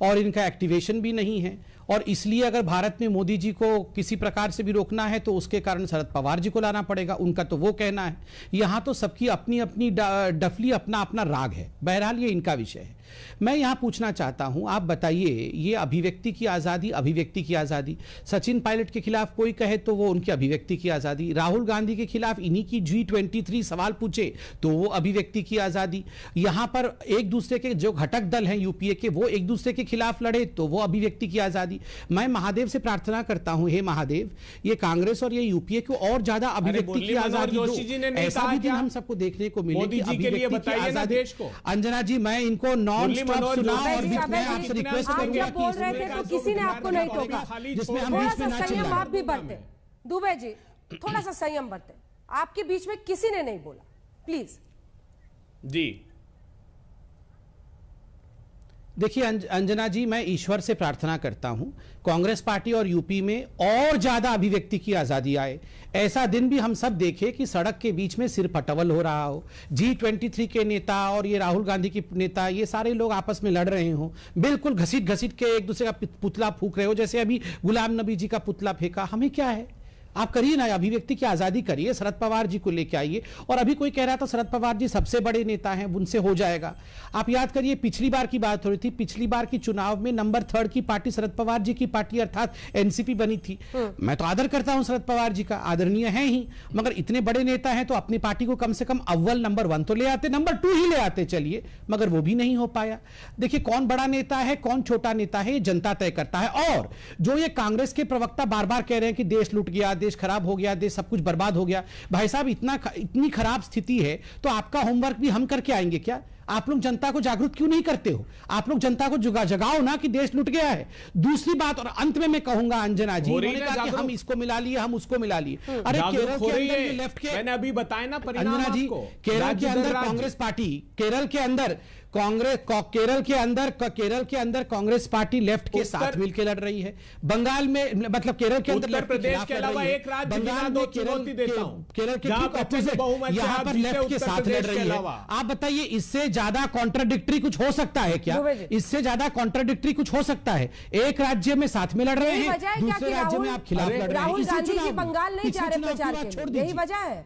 और इनका एक्टिवेशन भी नहीं है, और इसलिए अगर भारत में मोदी जी को किसी प्रकार से भी रोकना है तो उसके कारण शरद पवार जी को लाना पड़ेगा, उनका तो वो कहना है। यहाँ तो सबकी अपनी अपनी डफली, अपना अपना राग है। बहरहाल ये इनका विषय है। मैं यहाँ पूछना चाहता हूँ, आप बताइए, ये अभिव्यक्ति की आज़ादी, सचिन पायलट के खिलाफ कोई कहे तो वो उनकी अभिव्यक्ति की आज़ादी, राहुल गांधी के खिलाफ इन्हीं की G23 सवाल पूछे तो वो अभिव्यक्ति की आज़ादी, यहाँ पर एक दूसरे के जो घटक दल हैं यूपीए के वो एक दूसरे के खिलाफ लड़े तो वो अभिव्यक्ति की आज़ादी। मैं महादेव से प्रार्थना करता हूँ, हे महादेव, ये कांग्रेस और ये यूपीए को और ज्यादा अभिव्यक्ति की आज़ादी दो, ऐसा भी दिन हम सबको देखने को मिले कि अभिव्यक्ति की आज़ादी। अंजना जी, मैं इनको नॉन स्टॉप सुना और मैं आपसे रिक्वेस्ट करूंगा कि बोल रहे थे तो किसी ने आपको नहीं टोका, जिसमें हम बीच में ना चिल्लाएं। आप भी बरते, दुबे जी थोड़ा सा संयम बरते, आपके बीच में किसी ने नहीं बोला, प्लीज। जी देखिए अंजना जी, मैं ईश्वर से प्रार्थना करता हूं कांग्रेस पार्टी और यूपी में और ज्यादा अभिव्यक्ति की आजादी आए। ऐसा दिन भी हम सब देखें कि सड़क के बीच में सिर पटवल हो रहा हो, G23 के नेता और ये राहुल गांधी की नेता, ये सारे लोग आपस में लड़ रहे हो, बिल्कुल घसीट घसीट के एक दूसरे का पुतला फूंक रहे हो, जैसे अभी गुलाम नबी जी का पुतला फेंका। हमें क्या है, आप करिए ना, अभिव्यक्ति की आजादी करिए, शरद पवार जी को लेके आइए। और अभी कोई कह रहा था शरद पवार जी सबसे बड़े नेता हैं, उनसे हो जाएगा। आप याद करिए, पिछली बार की बात हो रही थी, पिछली बार की चुनाव में नंबर 3 की पार्टी शरद पवार जी की पार्टी अर्थात एनसीपी बनी थी। मैं तो आदर करता हूं शरद पवार जी का, आदरणीय है ही, मगर इतने बड़े नेता हैं तो अपनी पार्टी को कम से कम अव्वल नंबर 1 तो ले आते, नंबर 2 ही ले आते चलिए, मगर वो भी नहीं हो पाया। देखिए, कौन बड़ा नेता है कौन छोटा नेता है ये जनता तय करता है। और जो ये कांग्रेस के प्रवक्ता बार बार कह रहे हैं कि देश लूट गया, देश खराब हो गया, देश सब कुछ बर्बाद हो गया, भाई साहब इतनी खराब स्थिति है तो आपका होमवर्क भी हम करके आएंगे क्या? आप लोग जनता को जागरूक क्यों नहीं करते हो? आप लोग जनता को जगाओ ना कि देश लुट गया है। दूसरी बात, और अंत में मैं कहूंगा अंजना जी, कि हम इसको मिला लिए, हम उसको मिला लिए। अरे केरल के अंदर लेफ्ट के, मैंने अभी बताया ना परिणाम अंजना जी, केरल के अंदर कांग्रेस पार्टी, केरल के अंदर कांग्रेस पार्टी लेफ्ट के साथ मिलकर लड़ रही है। बंगाल में, मतलब केरल के अंदर, उत्तर प्रदेश के अलावा एक राज्य बिना दो चुनौती देता हूं, केरल के ठीक ऑपोजिट यहां पर लेफ्ट के साथ लड़ रही है। आप बताइए, इससे ज्यादा कॉन्ट्राडिक्टरी कुछ हो सकता है क्या? इससे ज्यादा कॉन्ट्राडिक्टरी कुछ हो सकता है? एक राज्य में साथ में लड़ रहे हैं, दूसरे राज्य में आप खिलाफ लड़ रहे हैं। राहुल गांधी जी बंगाल नहीं जा रहे प्रचार के लिए, यही वजह है।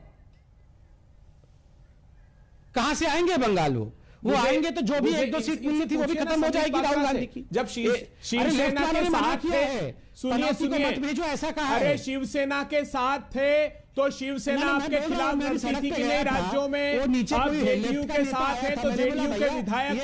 कहां से आएंगे बंगाल? वो आएंगे तो जो भी 1-2 सीट मिलनी थी वो भी खत्म हो जाएगी राहुल गांधी की। जब शिवसेना के साथ थे, सुनिए मत भेजो, ऐसा कहा है। अरे शिवसेना के साथ थे तो शिवसेना आपके खिलाफ लड़ती थी कि नहीं राज्यों में? आप जेडीयू के साथ हैं तो जेडीयू के विधायक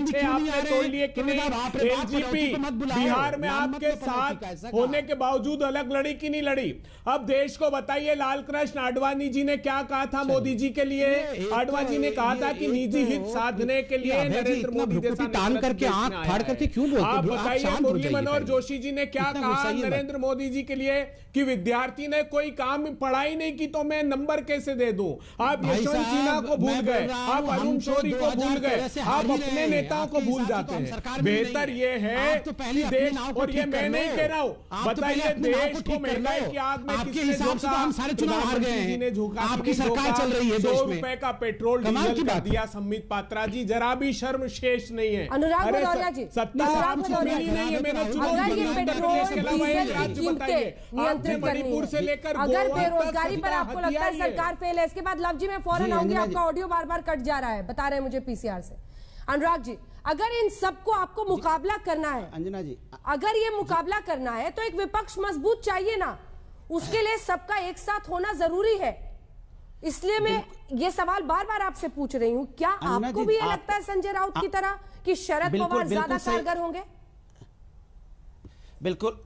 थे, आपने तोड़ लिए कि नहीं? एलजेपी बिहार में आपके साथ होने के बावजूद अलग लड़ी कि नहीं लड़ी? अब देश को बताइए, लाल कृष्ण आडवाणी जी ने क्या कहा था मोदी जी के लिए? आडवाणी जी ने कहा था कि निजी हित साधने के लिए नरेंद्र मोदी जैसा टान करके, आंख फाड़ करके क्यों बोलते? आप बताइए, मुरली मनोहर जोशी जी ने क्या कहा नरेंद्र मोदी जी के लिए कि विद्यार्थी ने कोई काम पढ़ाई नहीं की तो मैं नंबर कैसे दे दूं? आप यशवंत सिन्हा को भूल गए, आप अरुण शौरी को भूल गए, आप अपने नेताओं को भूल जाते हैं। बेहतर ये है कि देश, और ये मैं नहीं कह रहा हूं, बताइए देश को महंगाई की आग में किसने झोंका? हम सारे चुनाव हार गए हैं, आपकी सरकार चल रही है, 100 रुपए का पेट्रोल डीजल कर दिया संबित पात्रा जी, जरा भी शर्म शेष नहीं है। अनुराग भदौरिया जी, सत्ता नहीं है, मैंने मणिपुर से लेकर अगर बेरोजगारी पर आपको लगता है सरकार फेल है, इसके बाद लव जी मैं फौरन आऊंगी, आपका ऑडियो बार बार कट जा रहा है, बता रहे हैं मुझे पीसीआर से। अनुराग जी, अगर इन सबको आपको मुकाबला करना है, अंजना जी, अगर ये मुकाबला करना है तो एक विपक्ष मजबूत चाहिए ना, उसके लिए सबका एक साथ होना जरूरी है। इसलिए मैं ये सवाल बार बार आपसे पूछ रही हूं, क्या आपको भी ये लगता है संजय राउत की तरह कि शरद पवार ज्यादा कारगर होंगे? बिल्कुल,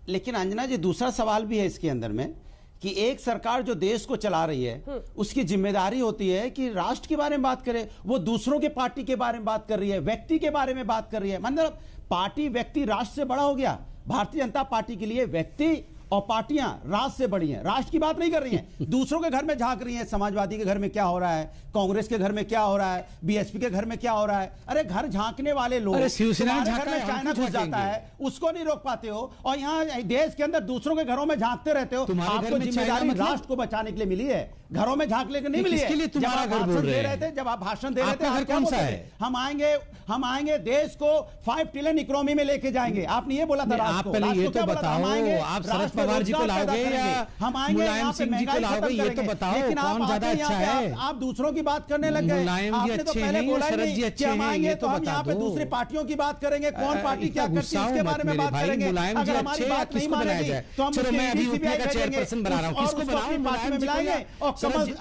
लेकिन अंजना जी दूसरा सवाल भी है इसके अंदर में कि एक सरकार जो देश को चला रही है उसकी जिम्मेदारी होती है कि राष्ट्र के बारे में बात करे। वो दूसरों के पार्टी के बारे में बात कर रही है, व्यक्ति के बारे में बात कर रही है। मतलब पार्टी व्यक्ति राष्ट्र से बड़ा हो गया। भारतीय जनता पार्टी के लिए व्यक्ति और पार्टियां राष्ट्र से बड़ी हैं, राष्ट्र की बात नहीं कर रही हैं, दूसरों के घर में झांक रही हैं। समाजवादी के घर में क्या हो रहा है, कांग्रेस के घर में क्या हो रहा है, बीएसपी के घर में क्या हो रहा है। अरे घर झांकने वाले लोग घर में चाइना घुस जाता है, उसको नहीं रोक पाते हो, और यहाँ देश के अंदर दूसरों के घरों में झांकते रहते हो। आपको जिम्मेदारी राष्ट्र को बचाने के लिए मिली है, घरों में झांक लेकर नहीं मिली है। जब आप भाषण दे रहे थे, जब आप भाषण दे रहे थे, आप क्या बोलते थे? हम आएंगे देश को 5 ट्रिलियन इकोनॉमी में लेके जाएंगे। आपने ये बोला था राष्ट्र को। पहले ये तो बताओ, आप शरद पवार जी को लाओगे या हम आएंगे मुलायम सिंह जी को लाओगे, ये तो बताओ कौन ज्यादा अच्छा है। आप दूसरों की बात करने लग गए। आपने तो पहले बोला ही नहीं कि हम आएंगे तो हम यहाँ पे दूसरी पार्टियों की बात करेंगे, कौन पार्टी क्या करती है इसके बारे में बात करेंगे। अगर हमारी बात नहीं मानेगी तो हम सीबीआई का चेयरपर्सन बना रहा हूँ, किसको बनाओ पार्टी में मिलाएंगे। और कमल जो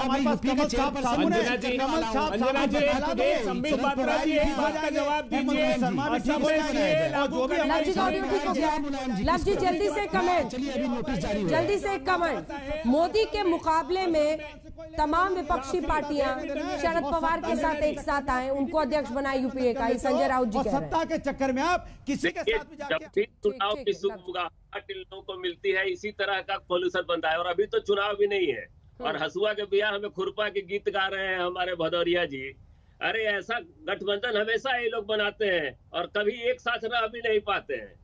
हमारे पास कमल छाप साबुन है, कमल छाप लव जी जल्दी से कमेंट, जल्दी से कमेंट। मोदी के मुकाबले में तमाम विपक्षी पार्टियां शरद पवार के साथ एक साथ आए, उनको अध्यक्ष बनाए यूपीए का, संजय राउत जी कह रहे हैं। सत्ता के चक्कर में आप किसी के साथ भी जब भी चुनाव की सुख लोगों को मिलती है, इसी तरह का पॉल्यूशन बनता है। और अभी तो चुनाव भी नहीं है और हसुआ के बियाह में खुरपा के गीत गा रहे हैं हमारे भदौरिया जी। अरे ऐसा गठबंधन हमेशा ये लोग बनाते हैं और कभी एक साथ रह भी नहीं पाते हैं।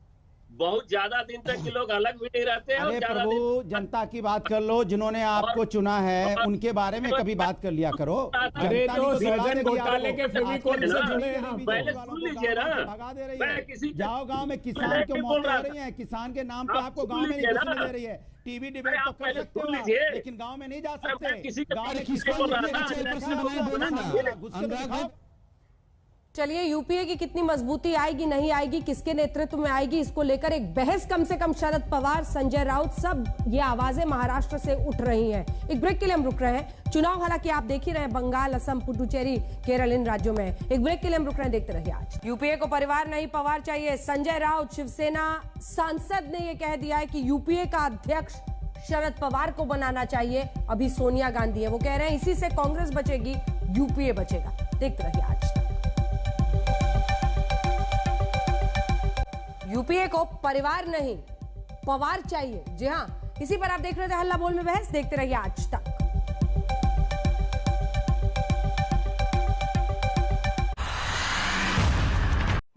बहुत ज्यादा दिन तक के लोग अलग भी नहीं रहते हैं। अरे प्रभु, जनता की बात कर लो, जिन्होंने आपको चुना है उनके बारे में कभी बात कर लिया करो। अरे तो सृजन घोटाले के फेविकोल से जुड़े हैं। पहले सुन लीजिए ना, मैं किसी जाओ गांव में किसान क्यों मौत हो रही है, किसान के नाम पे आपको गांव में नहीं घुसने दे रही है। टीवी डिबेट तो कर सकते हो लेकिन गांव में नहीं जा सकते। गांव में किसान चलिए, यूपीए की कितनी मजबूती आएगी नहीं आएगी, किसके नेतृत्व में आएगी, इसको लेकर एक बहस कम से कम शरद पवार, संजय राउत, सब ये आवाजें महाराष्ट्र से उठ रही हैं। एक ब्रेक के लिए हम रुक रहे हैं। चुनाव हालांकि आप देख ही रहे हैं, बंगाल, असम, पुडुचेरी, केरल, इन राज्यों में। एक ब्रेक के लिए हम रुक रहे हैं, देखते रहिए। आज यूपीए को परिवार नहीं पवार चाहिए। संजय राउत, शिवसेना सांसद, ने यह कह दिया है कि यूपीए का अध्यक्ष शरद पवार को बनाना चाहिए। अभी सोनिया गांधी है, वो कह रहे हैं इसी से कांग्रेस बचेगी, यूपीए बचेगा। देखते रहिए आज। यूपीए को परिवार नहीं पवार चाहिए। जी हां, इसी पर आप देख रहे थे हल्ला बोल में बहस। देखते रहिए आज तक।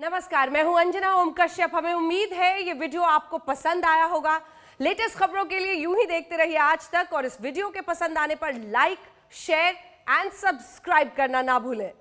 नमस्कार, मैं हूं अंजना ओम कश्यप। हमें उम्मीद है ये वीडियो आपको पसंद आया होगा। लेटेस्ट खबरों के लिए यूं ही देखते रहिए आज तक, और इस वीडियो के पसंद आने पर लाइक, शेयर एंड सब्सक्राइब करना ना भूलें।